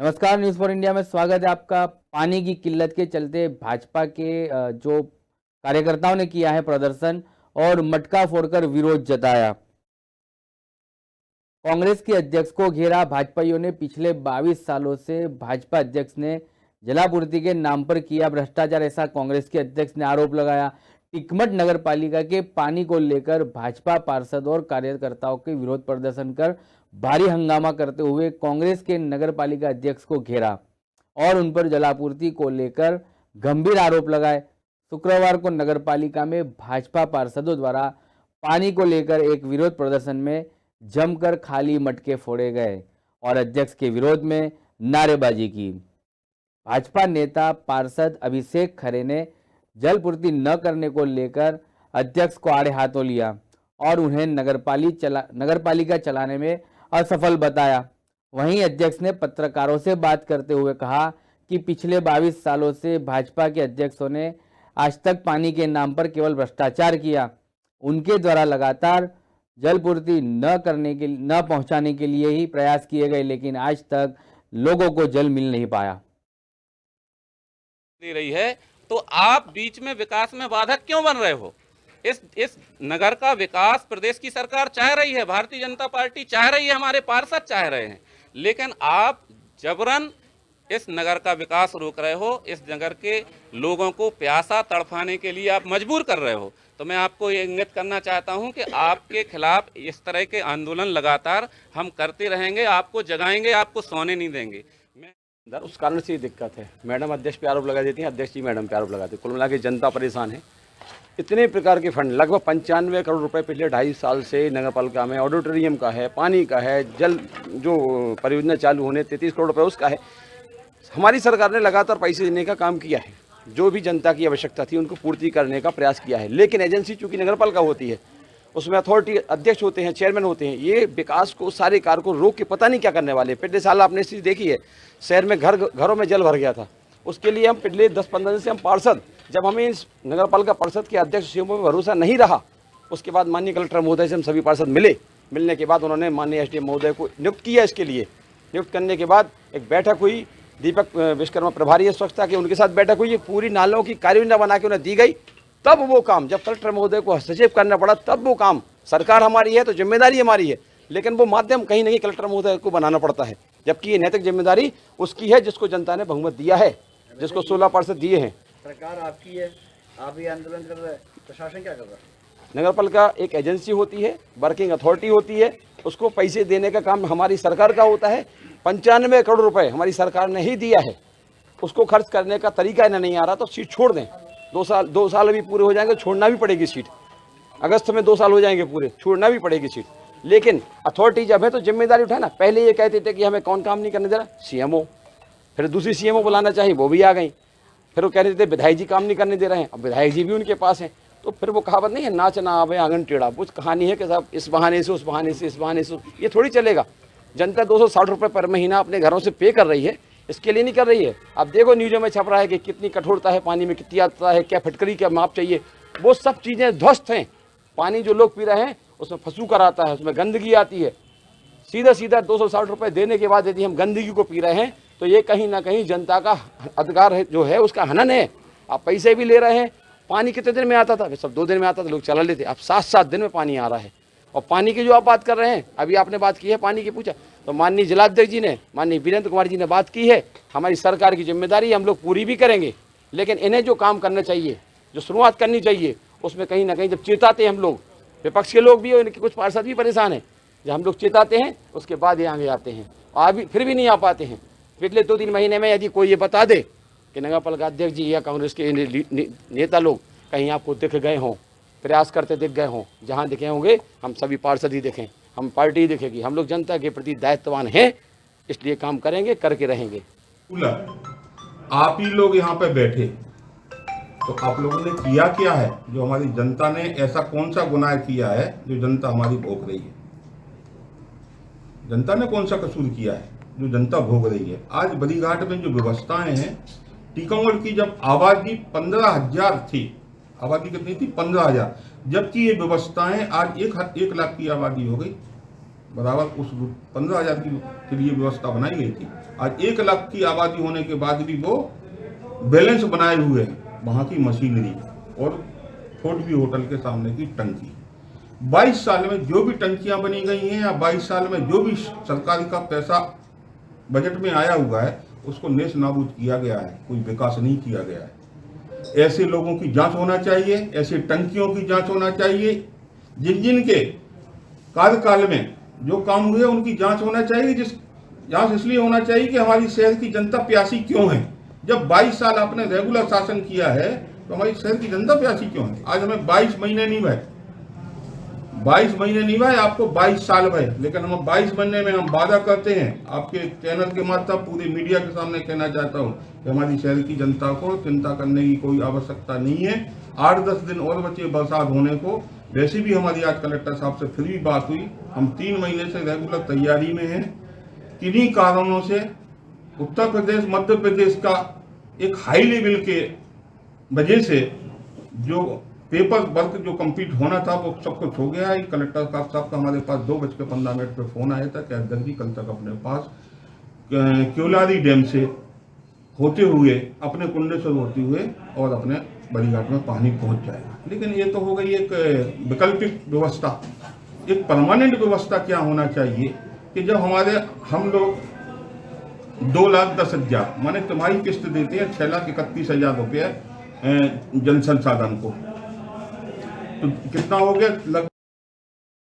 नमस्कार, news for India में स्वागत है आपका। पानी की किल्लत के चलते भाजपा के जो कार्यकर्ताओं ने किया है प्रदर्शन और मटका फोड़कर विरोध जताया। कांग्रेस के अध्यक्ष को घेरा। भाजपाइयों ने पिछले 22 सालों से भाजपा अध्यक्ष ने जलापूर्ति के नाम पर किया भ्रष्टाचार, ऐसा कांग्रेस के अध्यक्ष ने आरोप लगाया। टिकमठ नगर पालिका के पानी को लेकर भाजपा पार्षद और कार्यकर्ताओं के विरोध प्रदर्शन कर भारी हंगामा करते हुए कांग्रेस के नगर पालिका अध्यक्ष को घेरा और उन पर जलापूर्ति को लेकर गंभीर आरोप लगाए। शुक्रवार को नगर पालिका में भाजपा पार्षदों द्वारा पानी को लेकर एक विरोध प्रदर्शन में जमकर खाली मटके फोड़े गए और अध्यक्ष के विरोध में नारेबाजी की। भाजपा नेता पार्षद अभिषेक खरे ने जलपूर्ति न करने को लेकर अध्यक्ष को आड़े हाथों लिया और उन्हें नगरपालिका चलाने में असफल बताया। वहीं अध्यक्ष ने पत्रकारों से बात करते हुए कहा कि पिछले 22 सालों से भाजपा के अध्यक्षों ने आज तक पानी के नाम पर केवल भ्रष्टाचार किया। उनके द्वारा लगातार जलपूर्ति न पहुंचाने के लिए ही प्रयास किए गए, लेकिन आज तक लोगों को जल मिल नहीं पाया। दे रही है तो आप बीच में विकास में बाधक क्यों बन रहे हो? इस नगर का विकास प्रदेश की सरकार चाह रही है, भारतीय जनता पार्टी चाह रही है, हमारे पार्षद चाह रहे हैं, लेकिन आप जबरन इस नगर का विकास रोक रहे हो। इस नगर के लोगों को प्यासा तड़पाने के लिए आप मजबूर कर रहे हो। तो मैं आपको ये इंगित करना चाहता हूं कि आपके खिलाफ इस तरह के आंदोलन लगातार हम करते रहेंगे, आपको जगाएंगे, आपको सोने नहीं देंगे। उस कारण से ये दिक्कत है। मैडम अध्यक्ष पे आरोप लगा देती हैं, अध्यक्ष जी मैडम पे आरोप लगाते हैं। कुल मिला के जनता परेशान है। इतने प्रकार के फंड लगभग 95 करोड़ रुपए पिछले 2.5 साल से नगर पालिका में ऑडिटोरियम का है, पानी का है, जल जो परियोजना चालू होने 33 करोड़ रुपए उसका है। हमारी सरकार ने लगातार पैसे देने का काम किया है, जो भी जनता की आवश्यकता थी उनको पूर्ति करने का प्रयास किया है। लेकिन एजेंसी चूंकि नगर पालिका होती है, उसमें अथॉरिटी अध्यक्ष होते हैं, चेयरमैन होते हैं, ये विकास को सारे कार्य को रोक के पता नहीं क्या करने वाले। पिछले साल आपने स्थिति देखी है, शहर में घरों में जल भर गया था। उसके लिए हम पिछले 10-15 दिन से हम पार्षद, जब हमें इस नगर पालिका परिषद के अध्यक्ष सीएमओ में भरोसा नहीं रहा, उसके बाद माननीय कलेक्टर महोदय से हम सभी पार्षद मिलने के बाद उन्होंने माननीय एसडीएम महोदय को नियुक्त किया। इसके लिए नियुक्त करने के बाद एक बैठक हुई, दीपक विश्वकर्मा प्रभारी है स्वच्छता के, उनके साथ बैठक हुई। पूरी नालों की कार्ययोजना बना के उन्हें दी गई। तब वो काम, जब कलेक्टर महोदय को हस्तक्षेप करना पड़ा, तब वो काम, सरकार हमारी है तो जिम्मेदारी हमारी है, लेकिन वो माध्यम कहीं नहीं कलेक्टर महोदय को बनाना पड़ता है, जबकि ये नैतिक जिम्मेदारी उसकी है जिसको जनता ने बहुमत दिया है, जिसको 16% दिए हैं। सरकार आपकी है, आप ही आंदोलन कर रहे हैं, प्रशासन क्या कर रहा है? नगर पालिका एक एजेंसी होती है, वर्किंग अथॉरिटी होती है, उसको पैसे देने का काम हमारी सरकार का होता है। 95 करोड़ रुपए हमारी सरकार ने ही दिया है, उसको खर्च करने का तरीका इन्हें नहीं आ रहा तो सीट छोड़ दें। 2 साल अभी पूरे हो जाएंगे, छोड़ना भी पड़ेगी सीट। अगस्त में 2 साल हो जाएंगे पूरे, छोड़ना भी पड़ेगी सीट। लेकिन अथॉरिटी जब है तो जिम्मेदारी उठाए ना। पहले ये कहते थे कि हमें कौन काम नहीं करने दे रहा, सीएमओ, फिर दूसरी सीएमओ बुलाना चाहिए, वो भी आ गई। फिर वो कह रहे थे विधायक जी काम नहीं करने दे रहे हैं, अब विधायक जी भी उनके पास हैं। तो फिर वो कहावत नहीं है, नाच ना आवे आंगन टेढ़ा। कुछ कहानी है कि साहब इस बहाने से उस बहाने से इस बहाने से, ये थोड़ी चलेगा। जनता 260 रुपये पर महीना अपने घरों से पे कर रही है, इसके लिए नहीं कर रही है। अब देखो न्यूज़ों में छप रहा है कि कितनी कठोरता है पानी में, कितनी आता है, क्या फटकरी क्या माप चाहिए, वो सब चीज़ें ध्वस्त हैं। पानी जो लोग पी रहे हैं उसमें फंसूकर आता है, उसमें गंदगी आती है। सीधा 260 रुपये देने के बाद यदि हम गंदगी को पी रहे हैं तो ये कहीं ना कहीं जनता का अधिकार है, जो है उसका हनन है। आप पैसे भी ले रहे हैं। पानी कितने दिन में आता था? सब 2 दिन में आता था, लोग चला लेते। अब 7-7 दिन में पानी आ रहा है। और पानी की जो आप बात कर रहे हैं, अभी आपने बात की है पानी की, पूछा तो माननीय जिलाध्यक्ष जी ने, माननीय वीरेंद्र कुमार जी ने बात की है। हमारी सरकार की जिम्मेदारी हम लोग पूरी भी करेंगे, लेकिन इन्हें जो काम करना चाहिए, जो शुरुआत करनी चाहिए, उसमें कहीं ना कहीं जब चेताते हैं हम लोग, विपक्ष के लोग भी और इनके कुछ पार्षद भी परेशान हैं, जब हम लोग चेताते हैं उसके बाद ये आगे आते हैं, अभी फिर भी नहीं आ पाते हैं। पिछले 2-3 महीने में यदि कोई ये बता दे कि नगर पालिका अध्यक्ष जी या कांग्रेस के नेता लोग कहीं आपको दिख गए हों, प्रयास करते दिख गए हों, जहाँ दिखे होंगे हम सभी पार्षद ही दिखें, हम पार्टी ही दिखेगी। हम लोग जनता के प्रति दायित्ववान हैं, इसलिए काम करेंगे, करके रहेंगे। आप ही लोग यहाँ पे बैठे तो आप लोगों ने किया क्या है? जो हमारी जनता ने ऐसा कौन सा गुनाह किया है जो जनता हमारी भोग रही है? जनता ने कौन सा कसूर किया है जो जनता भोग रही है? आज बलीघाट में जो व्यवस्थाएं हैं, टीकमगढ़ की जब आबादी 15,000 थी, आबादी कितनी थी? 15,000, जबकि ये व्यवस्थाएं आज 1 लाख की आबादी हो गई। बराबर उस 15,000 के लिए व्यवस्था बनाई गई थी। आज 1 लाख की आबादी होने के बाद भी वो बैलेंस बनाए हुए हैं। वहाँ की मशीनरी और फोर्टवी होटल के सामने की टंकी, 22 साल में जो भी टंकियां बनी गई हैं या 22 साल में जो भी सरकार का पैसा बजट में आया हुआ है उसको नेस नाबूद किया गया है, कोई विकास नहीं किया गया है। ऐसे लोगों की जांच होना चाहिए, ऐसे टंकियों की जांच होना चाहिए, जिन के कार्यकाल में जो काम हुए उनकी जांच होना चाहिए। जांच इसलिए होना चाहिए कि हमारी शहर की जनता प्यासी क्यों है। जब 22 साल आपने रेगुलर शासन किया है तो हमारी शहर की जनता प्यासी क्यों है। आज हमें 22 महीने नहीं भरे, 22 महीने नहीं भाई, आपको 22 साल भरे, लेकिन हम 22 महीने में हम वादा करते हैं। आपके चैनल के माध्यम पूरे मीडिया के सामने कहना चाहता हूं कि हमारी शहर की जनता को चिंता करने की कोई आवश्यकता नहीं है। 8-10 दिन और बचे बरसात होने को। वैसे भी हमारी आज कलेक्टर साहब से फिर भी बात हुई, हम 3 महीने से रेगुलर तैयारी में हैं। किन्हीं कारणों से उत्तर प्रदेश मध्य प्रदेश का एक हाई लेवल के वजह से जो पेपर वर्क जो कंप्लीट होना था वो सब कुछ हो गया है। कलेक्टर साहब का हमारे पास 2:15 पे फोन आया था कि अध्यक्ष जी कल तक अपने पास क्योलारी डैम से होते हुए अपने कुंडेश्वर होते हुए और अपने बड़ीघाट में पानी पहुंच जाएगा। लेकिन ये तो हो गई एक वैकल्पिक व्यवस्था। एक परमानेंट व्यवस्था क्या होना चाहिए कि जब हम लोग 2,10,000 माने तुम्हारी किस्त देते हैं 6,31,000 रुपये जन संसाधन को, तो कितना हो गया लगभग